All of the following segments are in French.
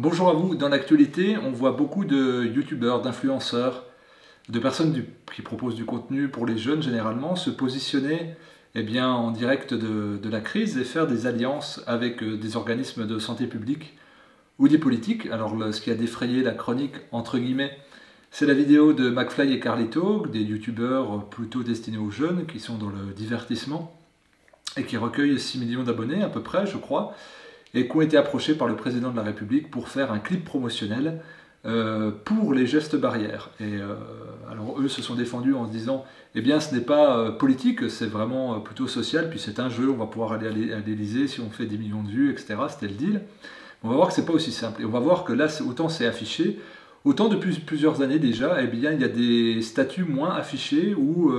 Bonjour à vous, dans l'actualité, on voit beaucoup de youtubeurs, d'influenceurs, de personnes qui proposent du contenu pour les jeunes généralement, se positionner en direct de la crise et faire des alliances avec des organismes de santé publique ou des politiques. Alors ce qui a défrayé la chronique, entre guillemets, c'est la vidéo de McFly et Carlito, des youtubeurs plutôt destinés aux jeunes qui sont dans le divertissement et qui recueillent 6 millions d'abonnés à peu près, je crois, et qui ont été approchés par le président de la République pour faire un clip promotionnel pour les gestes barrières. Alors eux se sont défendus en se disant « Eh bien ce n'est pas politique, c'est vraiment plutôt social, puis c'est un jeu, on va pouvoir aller à l'Élysée si on fait 10 millions de vues, etc. » C'était le deal. On va voir que c'est pas aussi simple. Et on va voir que là, autant c'est affiché, autant depuis plusieurs années déjà, il y a des statuts moins affichés où,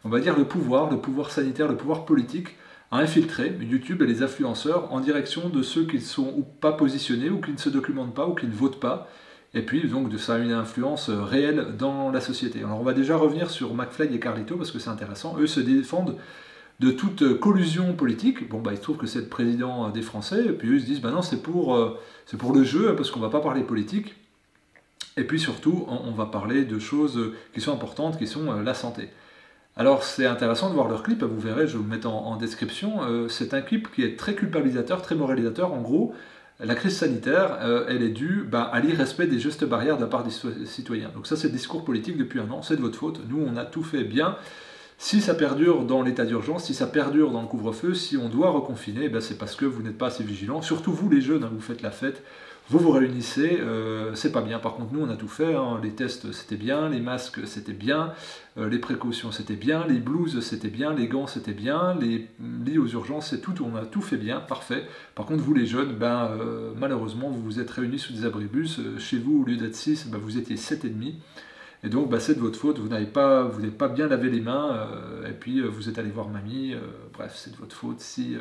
on va dire, le pouvoir sanitaire, le pouvoir politique a infiltré YouTube et les influenceurs en direction de ceux qui ne sont ou pas positionnés, ou qui ne se documentent pas, ou qui ne votent pas. Et puis donc ça a une influence réelle dans la société. Alors on va déjà revenir sur McFly et Carlito parce que c'est intéressant. Eux se défendent de toute collusion politique. Bon, il se trouve que c'est le président des Français, et puis eux ils se disent non, c'est pour le jeu, parce qu'on ne va pas parler politique. Et puis surtout, on va parler de choses qui sont importantes, qui sont la santé. Alors c'est intéressant de voir leur clip, vous verrez, je vais vous le mettre en description. C'est un clip qui est très culpabilisateur, très moralisateur. En gros, la crise sanitaire, elle est due à l'irrespect des gestes barrières de la part des citoyens. Donc ça, c'est le discours politique depuis un an, c'est de votre faute. Nous, on a tout fait bien. Si ça perdure dans l'état d'urgence, si ça perdure dans le couvre-feu, si on doit reconfiner, c'est parce que vous n'êtes pas assez vigilants. Surtout vous, les jeunes, vous faites la fête, vous vous réunissez, c'est pas bien. Par contre, nous, on a tout fait. Les tests, c'était bien, les masques, c'était bien, les précautions, c'était bien, les blouses, c'était bien, les gants, c'était bien, les lits aux urgences, c'est tout, on a tout fait bien, parfait. Par contre, vous, les jeunes, malheureusement, vous vous êtes réunis sous des abribus. Chez vous, au lieu d'être 6, vous étiez 7,5. Et donc, c'est de votre faute, vous n'avez pas bien lavé les mains, et puis vous êtes allé voir mamie, bref, c'est de votre faute. Si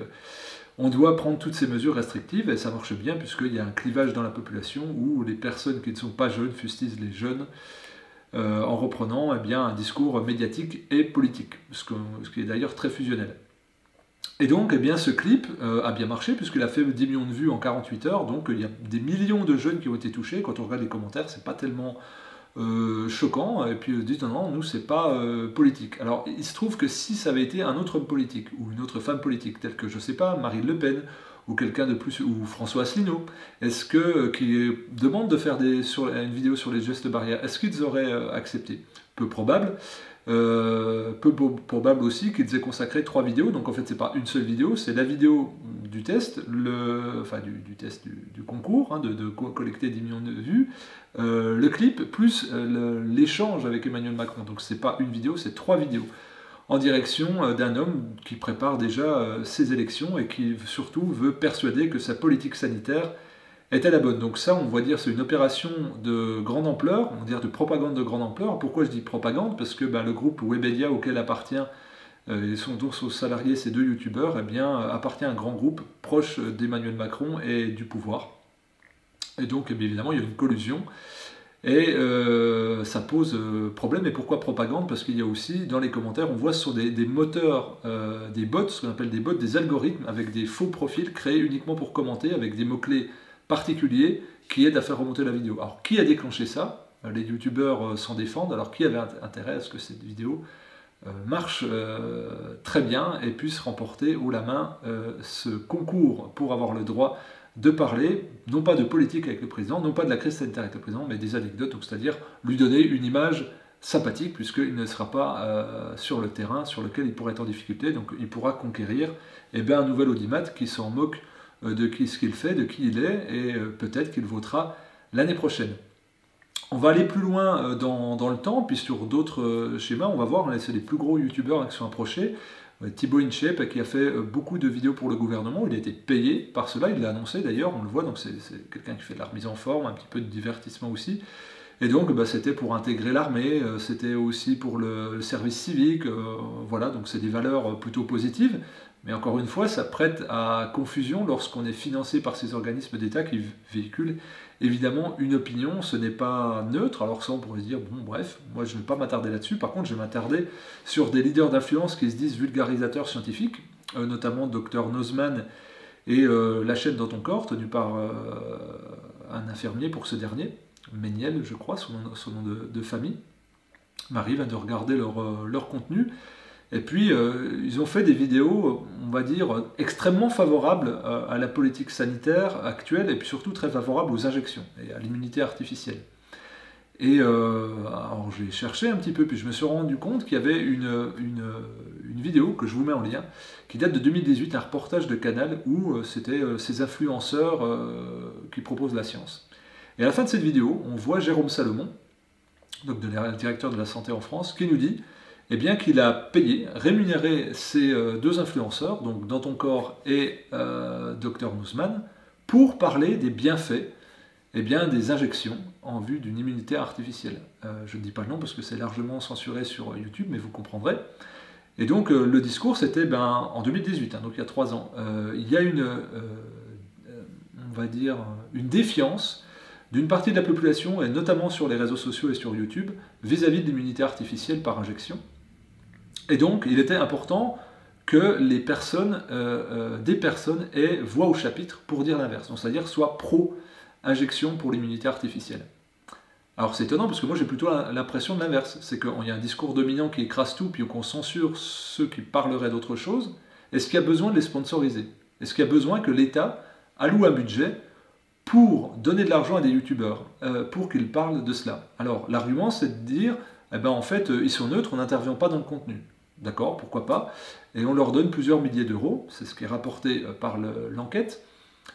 on doit prendre toutes ces mesures restrictives, et ça marche bien, puisqu'il y a un clivage dans la population où les personnes qui ne sont pas jeunes fustigent les jeunes, en reprenant un discours médiatique et politique, ce qui est d'ailleurs très fusionnel. Et donc, ce clip a bien marché, puisqu'il a fait 10 millions de vues en 48 heures, donc il y a des millions de jeunes qui ont été touchés. Quand on regarde les commentaires, c'est pas tellement choquant, et puis ils se disent non, nous c'est pas politique. Alors il se trouve que si ça avait été un autre homme politique, ou une autre femme politique, telle que je sais pas, Marine Le Pen, ou quelqu'un de plus, ou François Asselineau, qui demande de faire une vidéo sur les gestes barrières, est-ce qu'ils auraient accepté? Peu probable. Peu probable aussi qu'ils aient consacré 3 vidéos, donc en fait c'est pas une seule vidéo, c'est la vidéo du test, du test du concours, de collecter 10 millions de vues, le clip, plus l'échange avec Emmanuel Macron. Donc c'est pas une vidéo, c'est 3 vidéos, en direction d'un homme qui prépare déjà ses élections et qui surtout veut persuader que sa politique sanitaire était la bonne. Donc ça, on va dire, c'est une opération de grande ampleur, on va dire de propagande de grande ampleur. Pourquoi je dis propagande? Parce que le groupe Webedia auquel appartient, et sont donc salariés ces 2 youtubeurs, appartient à un grand groupe proche d'Emmanuel Macron et du pouvoir. Et donc, évidemment, il y a une collusion. Et ça pose problème. Et pourquoi propagande? Parce qu'il y a aussi, dans les commentaires, on voit ce sont des moteurs, des bots, ce qu'on appelle des bots, des algorithmes, avec des faux profils créés uniquement pour commenter, avec des mots-clés particuliers qui aident à faire remonter la vidéo. Alors, qui a déclenché ça? Les youtubeurs s'en défendent. Alors, qui avait intérêt à ce que cette vidéo marche très bien et puisse remporter haut la main ce concours pour avoir le droit de parler, non pas de politique avec le président, non pas de la crise sanitaire avec le président, mais des anecdotes, c'est-à-dire lui donner une image sympathique, puisqu'il ne sera pas sur le terrain sur lequel il pourrait être en difficulté, donc il pourra conquérir un nouvel audimat qui s'en moque de ce qu'il fait, de qui il est, et peut-être qu'il votera l'année prochaine. On va aller plus loin dans le temps, puis sur d'autres schémas, on va voir, c'est les plus gros youtubeurs qui sont approchés. Thibaut InShape, qui a fait beaucoup de vidéos pour le gouvernement, il a été payé par cela, il l'a annoncé d'ailleurs, on le voit, donc c'est quelqu'un qui fait de la remise en forme, un petit peu de divertissement aussi. Et donc c'était pour intégrer l'armée, c'était aussi pour le service civique, voilà, donc c'est des valeurs plutôt positives. Mais encore une fois, ça prête à confusion lorsqu'on est financé par ces organismes d'État qui véhiculent évidemment une opinion. Ce n'est pas neutre, alors ça on pourrait se dire, bon bref, moi je ne vais pas m'attarder là-dessus. Par contre, je vais m'attarder sur des leaders d'influence qui se disent vulgarisateurs scientifiques, notamment Dr Nozman et la chaîne Dans ton corps, tenue par un infirmier pour ce dernier, Méniel, je crois, son nom de famille, m'arrive de regarder leur contenu. Et puis, ils ont fait des vidéos, on va dire, extrêmement favorables à la politique sanitaire actuelle, et puis surtout très favorables aux injections et à l'immunité artificielle. Et alors j'ai cherché un petit peu, puis je me suis rendu compte qu'il y avait une vidéo, que je vous mets en lien, qui date de 2018, un reportage de Canal, où c'était ces influenceurs qui proposent la science. Et à la fin de cette vidéo, on voit Jérôme Salomon, donc le directeur de la santé en France, qui nous dit eh bien, qu'il a payé, rémunéré ces deux influenceurs, donc Dans ton corps et Dr Nuzman, pour parler des bienfaits eh bien, des injections en vue d'une immunité artificielle. Je ne dis pas le nom parce que c'est largement censuré sur YouTube, mais vous comprendrez. Et donc le discours, c'était en 2018, donc il y a 3 ans. Il y a on va dire, une défiance d'une partie de la population, et notamment sur les réseaux sociaux et sur YouTube, vis-à-vis de l'immunité artificielle par injection. Et donc, il était important que des personnes aient voix au chapitre pour dire l'inverse, c'est-à-dire soient pro-injection pour l'immunité artificielle. Alors c'est étonnant parce que moi j'ai plutôt l'impression de l'inverse, c'est qu'il y a un discours dominant qui écrase tout, puis qu'on censure ceux qui parleraient d'autre chose. Est-ce qu'il y a besoin de les sponsoriser? Est-ce qu'il y a besoin que l'État alloue un budget pour donner de l'argent à des youtubeurs, pour qu'ils parlent de cela? Alors l'argument c'est de dire, en fait ils sont neutres, on n'intervient pas dans le contenu. D'accord, pourquoi pas? Et on leur donne plusieurs milliers d'euros, c'est ce qui est rapporté par l'enquête,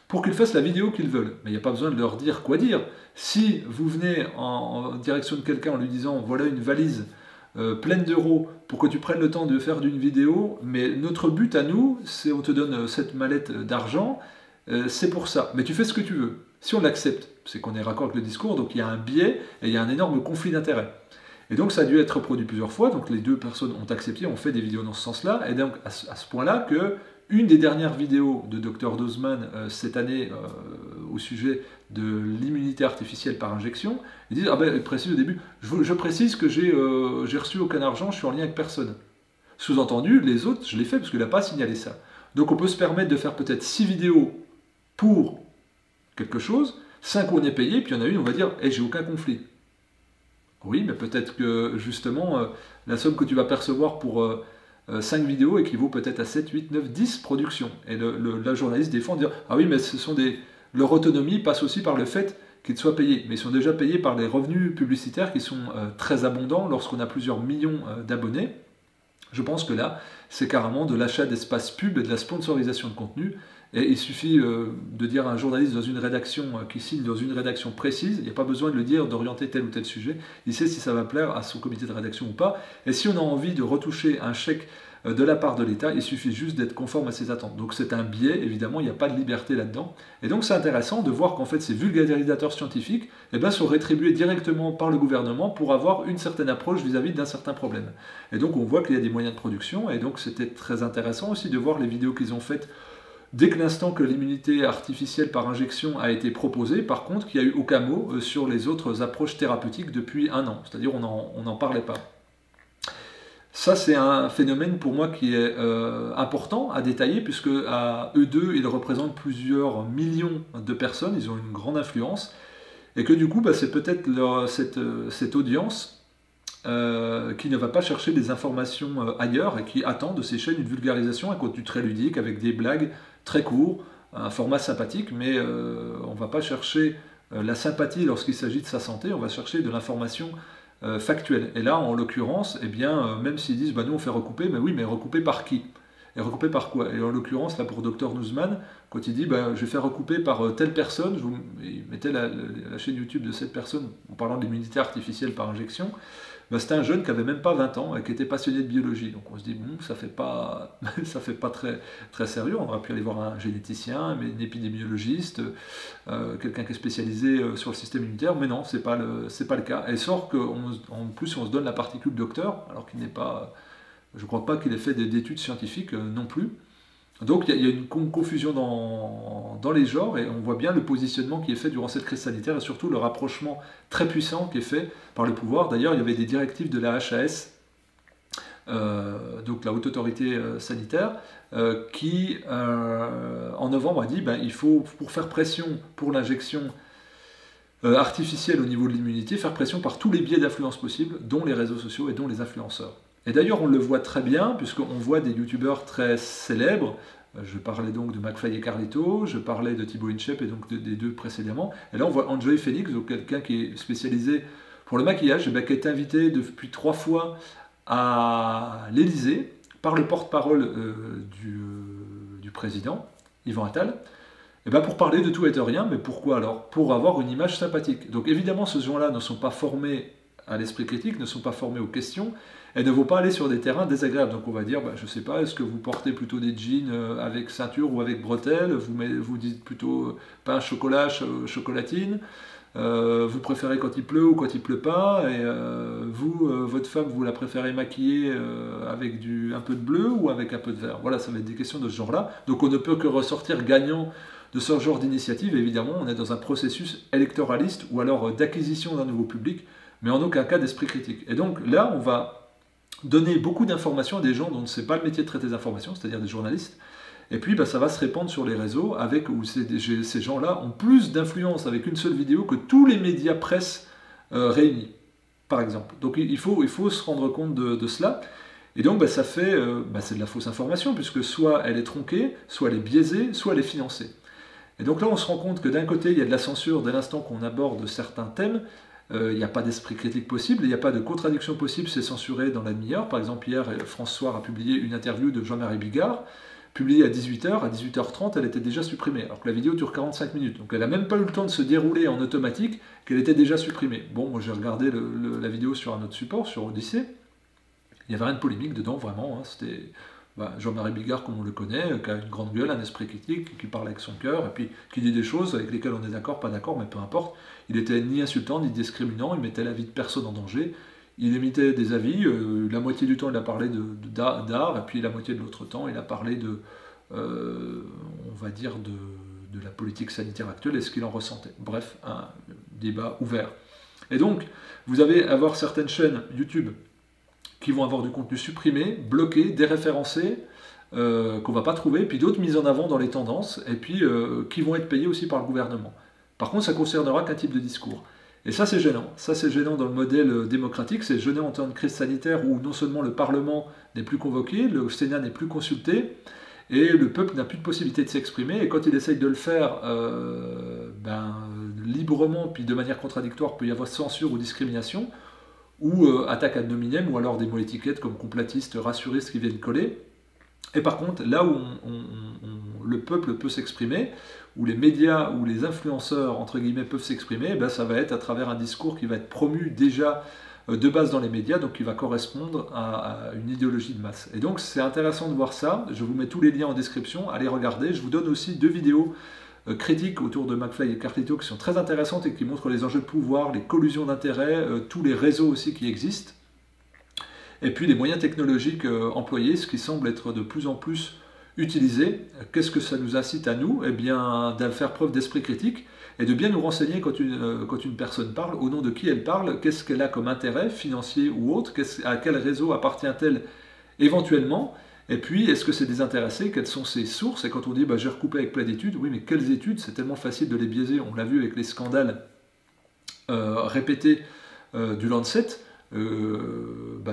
pour qu'ils fassent la vidéo qu'ils veulent. Mais il n'y a pas besoin de leur dire quoi dire. Si vous venez en direction de quelqu'un en lui disant voilà une valise pleine d'euros pour que tu prennes le temps de faire d'une vidéo, mais notre but à nous, c'est on te donne cette mallette d'argent, c'est pour ça. Mais tu fais ce que tu veux. Si on l'accepte, c'est qu'on est raccord avec le discours, donc il y a un biais et il y a un énorme conflit d'intérêts. Et donc ça a dû être reproduit plusieurs fois, donc les deux personnes ont accepté, ont fait des vidéos dans ce sens-là, et donc à ce point-là que une des dernières vidéos de Dr Nuzman cette année au sujet de l'immunité artificielle par injection, ils disent, il précise au début, je précise que j'ai reçu aucun argent, je suis en lien avec personne. Sous-entendu, les autres, je l'ai fait parce qu'il n'a pas signalé ça. Donc on peut se permettre de faire peut-être 6 vidéos pour quelque chose, 5 où on est payé, puis il y en a une, on va dire, j'ai aucun conflit. Oui, mais peut-être que justement, la somme que tu vas percevoir pour 5 vidéos équivaut peut-être à 7, 8, 9, 10 productions. Et la journaliste défend de dire ah oui, mais leur autonomie passe aussi par le fait qu'ils soient payés. Mais ils sont déjà payés par les revenus publicitaires qui sont très abondants lorsqu'on a plusieurs millions d'abonnés. Je pense que là, c'est carrément de l'achat d'espace pub et de la sponsorisation de contenu. Et il suffit de dire à un journaliste dans une rédaction qui signe dans une rédaction précise, il n'y a pas besoin de le dire, d'orienter tel ou tel sujet, il sait si ça va plaire à son comité de rédaction ou pas. Et si on a envie de retoucher un chèque de la part de l'État, il suffit juste d'être conforme à ses attentes. Donc c'est un biais, évidemment, il n'y a pas de liberté là-dedans. Et donc c'est intéressant de voir qu'en fait ces vulgarisateurs scientifiques sont rétribués directement par le gouvernement pour avoir une certaine approche vis-à-vis d'un certain problème. Et donc on voit qu'il y a des moyens de production, et donc c'était très intéressant aussi de voir les vidéos qu'ils ont faites dès que l'instant que l'immunité artificielle par injection a été proposée. Par contre, il n'y a eu aucun mot sur les autres approches thérapeutiques depuis 1 an. C'est-à-dire on n'en parlait pas. Ça, c'est un phénomène pour moi qui est important à détailler, puisque à eux deux, ils représentent plusieurs millions de personnes, ils ont une grande influence, et que du coup, c'est peut-être cette audience qui ne va pas chercher des informations ailleurs et qui attend de ces chaînes une vulgarisation, un contenu très ludique, avec des blagues très courts, un format sympathique, mais on ne va pas chercher la sympathie lorsqu'il s'agit de sa santé, on va chercher de l'information factuelle. Et là, en l'occurrence, même s'ils disent nous on fait recouper, mais oui, mais recouper par qui? Et recouper par quoi? Et en l'occurrence, là pour Dr Nuzman, quand il dit je vais faire recouper par telle personne, il mettait la chaîne YouTube de cette personne en parlant de l'immunité artificielle par injection, c'était un jeune qui n'avait même pas 20 ans et qui était passionné de biologie. Donc on se dit, ça fait pas très, très sérieux. On aurait pu aller voir un généticien, un épidémiologiste, quelqu'un qui est spécialisé sur le système immunitaire, mais non, c'est pas le cas. Et sort qu'en plus on se donne la particule docteur, alors qu'il n'est pas... Je ne crois pas qu'il ait fait d'études scientifiques non plus. Donc il y a une confusion dans les genres, et on voit bien le positionnement qui est fait durant cette crise sanitaire, et surtout le rapprochement très puissant qui est fait par le pouvoir. D'ailleurs, il y avait des directives de la HAS, donc la Haute Autorité Sanitaire, qui en novembre a dit il faut, pour faire pression pour l'injection artificielle au niveau de l'immunité, faire pression par tous les biais d'influence possibles, dont les réseaux sociaux et dont les influenceurs. Et d'ailleurs, on le voit très bien, puisqu'on voit des youtubeurs très célèbres. Je parlais donc de McFly et Carlito, je parlais de Thibaut InShape et donc des deux précédemment. Et là, on voit Enjoy Phoenix, donc quelqu'un qui est spécialisé pour le maquillage, qui est invité depuis 3 fois à l'Élysée par le porte-parole du président, Yvan Attal, pour parler de tout et de rien. Mais pourquoi alors? Pour avoir une image sympathique. Donc évidemment, ces gens-là ne sont pas formés à l'esprit critique, ne sont pas formés aux questions, et ne vont pas aller sur des terrains désagréables. Donc on va dire, je ne sais pas, est-ce que vous portez plutôt des jeans avec ceinture ou avec bretelles? Vous dites plutôt pain chocolat, chocolatine? Vous préférez quand il pleut ou quand il pleut pas? Et votre femme, vous la préférez maquillée avec un peu de bleu ou avec un peu de vert? Voilà, ça va être des questions de ce genre-là. Donc on ne peut que ressortir gagnant de ce genre d'initiative. Évidemment, on est dans un processus électoraliste ou alors d'acquisition d'un nouveau public, mais en aucun cas d'esprit critique. Et donc là, on va donner beaucoup d'informations à des gens dont ce n'est pas le métier de traiter des informations, c'est-à-dire des journalistes. Et puis ça va se répandre sur les réseaux où ces gens-là ont plus d'influence avec une seule vidéo que tous les médias presse réunis, par exemple. Donc il faut se rendre compte de cela. Et donc ça fait, c'est de la fausse information, puisque soit elle est tronquée, soit elle est biaisée, soit elle est financée. Et donc là, on se rend compte que d'un côté, il y a de la censure dès l'instant qu'on aborde certains thèmes. Il n'y a pas d'esprit critique possible, il n'y a pas de contradiction possible, c'est censuré dans la demi-heure. Par exemple, hier, France Soir a publié une interview de Jean-Marie Bigard, publiée à 18h, à 18h30, elle était déjà supprimée, alors que la vidéo dure 45 minutes. Donc elle n'a même pas eu le temps de se dérouler en automatique, qu'elle était déjà supprimée. Bon, moi j'ai regardé la vidéo sur un autre support, sur Odyssée, il n'y avait rien de polémique dedans, vraiment, hein. C'était Jean-Marie Bigard, comme on le connaît, qui a une grande gueule, un esprit critique, qui parle avec son cœur, et puis qui dit des choses avec lesquelles on est d'accord, pas d'accord, mais peu importe. Il était ni insultant, ni discriminant, il mettait la vie de personne en danger, il émettait des avis, la moitié du temps il a parlé d'art, et puis la moitié de l'autre temps il a parlé on va dire, de la politique sanitaire actuelle et ce qu'il en ressentait. Bref, un débat ouvert. Et donc, vous allez avoir certaines chaînes YouTube qui vont avoir du contenu supprimé, bloqué, déréférencé, qu'on ne va pas trouver, puis d'autres mises en avant dans les tendances, et puis qui vont être payés aussi par le gouvernement. Par contre, ça ne concernera qu'un type de discours. Et ça, c'est gênant. Ça, c'est gênant dans le modèle démocratique, c'est gênant en temps de crise sanitaire où non seulement le Parlement n'est plus convoqué, le Sénat n'est plus consulté, et le peuple n'a plus de possibilité de s'exprimer, et quand il essaye de le faire librement, puis de manière contradictoire, peut y avoir censure ou discrimination, ou attaque ad nominem, ou alors des mots étiquettes comme complotistes, rassuristes qui viennent coller. Et par contre, là où le peuple peut s'exprimer, où les médias, où les influenceurs, entre guillemets, peuvent s'exprimer, ça va être à travers un discours qui va être promu déjà de base dans les médias, donc qui va correspondre à une idéologie de masse. Et donc c'est intéressant de voir ça, je vous mets tous les liens en description, allez regarder, je vous donne aussi 2 vidéos critiques autour de McFly et Carlito qui sont très intéressantes et qui montrent les enjeux de pouvoir, les collusions d'intérêts, tous les réseaux aussi qui existent, et puis les moyens technologiques employés, ce qui semble être de plus en plus utilisé. Qu'est-ce que ça nous incite à nous? Eh bien, de faire preuve d'esprit critique et de bien nous renseigner quand une personne parle, au nom de qui elle parle, qu'est-ce qu'elle a comme intérêt, financier ou autre, à quel réseau appartient-elle éventuellement, et puis est-ce que c'est désintéressé, quelles sont ses sources, et quand on dit j'ai recoupé avec plein d'études, oui mais quelles études? C'est tellement facile de les biaiser, on l'a vu avec les scandales répétés du Lancet,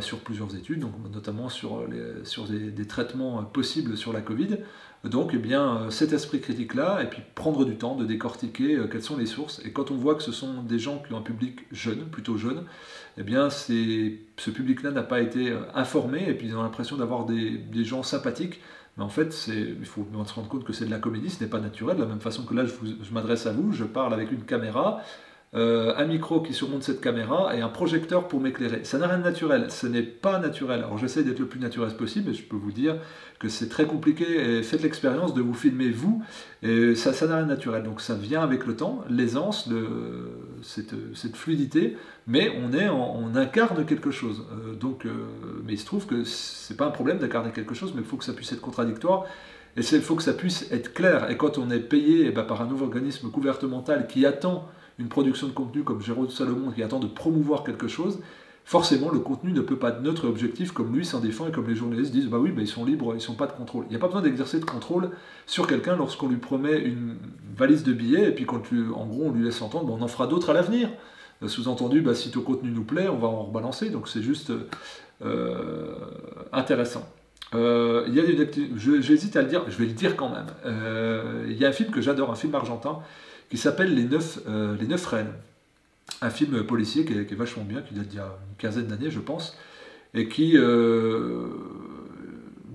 sur plusieurs études, donc notamment sur des traitements possibles sur la Covid. Donc cet esprit critique-là, et puis prendre du temps de décortiquer quelles sont les sources. Et quand on voit que ce sont des gens qui ont un public jeune, plutôt jeune, ce public-là n'a pas été informé, et puis ils ont l'impression d'avoir des gens sympathiques. Mais en fait, il faut se rendre compte que c'est de la comédie, ce n'est pas naturel. De la même façon que là, je m'adresse à vous, je parle avec une caméra, un micro qui surmonte cette caméra et un projecteur pour m'éclairer. Ça n'a rien de naturel, ce n'est pas naturel. Alors j'essaie d'être le plus naturel possible et je peux vous dire que c'est très compliqué et faites l'expérience de vous filmer vous, et ça n'a rien de naturel. Donc ça vient avec le temps, l'aisance, cette fluidité, mais on incarne quelque chose. Mais il se trouve que c'est pas un problème d'incarner quelque chose, mais il faut que ça puisse être contradictoire. Et il faut que ça puisse être clair. Et quand on est payé par un nouveau organisme gouvernemental qui attend une production de contenu comme Jérôme Salomon qui attend de promouvoir quelque chose, il forcément le contenu ne peut pas être neutre et objectif comme lui s'en défend et comme les journalistes disent bah oui, mais ils sont libres, ils sont pas de contrôle. Il n'y a pas besoin d'exercer de contrôle sur quelqu'un lorsqu'on lui promet une valise de billets et puis en gros on lui laisse entendre bah, on en fera d'autres à l'avenir. Sous-entendu, bah, si ton contenu nous plaît, on va en rebalancer, donc c'est juste intéressant. J'hésite à le dire, je vais le dire quand même. Il y a un film que j'adore, un film argentin, qui s'appelle Les Neuf Reines. Un film policier qui est vachement bien, qui date d'il y a une quinzaine d'années, je pense, et qui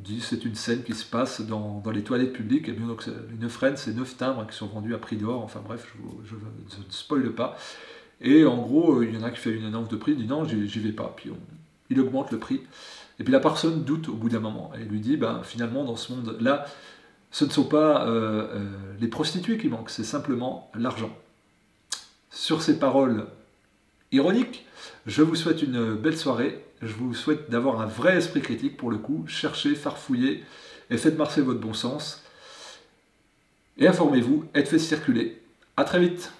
dit c'est une scène qui se passe dans les toilettes publiques. Et bien donc les 9 reines, c'est 9 timbres qui sont vendus à prix d'or. Enfin bref, je ne spoile pas. Et en gros, il y en a qui fait une annonce de prix, il dit non, j'y vais pas. Puis il augmente le prix. Et puis la personne doute au bout d'un moment et lui dit ben finalement dans ce monde-là, ce ne sont pas les prostituées qui manquent, c'est simplement l'argent. Sur ces paroles ironiques, je vous souhaite une belle soirée. Je vous souhaite d'avoir un vrai esprit critique pour le coup. Cherchez, farfouillez et faites marcher votre bon sens. Et informez-vous, et faites circuler. À très vite.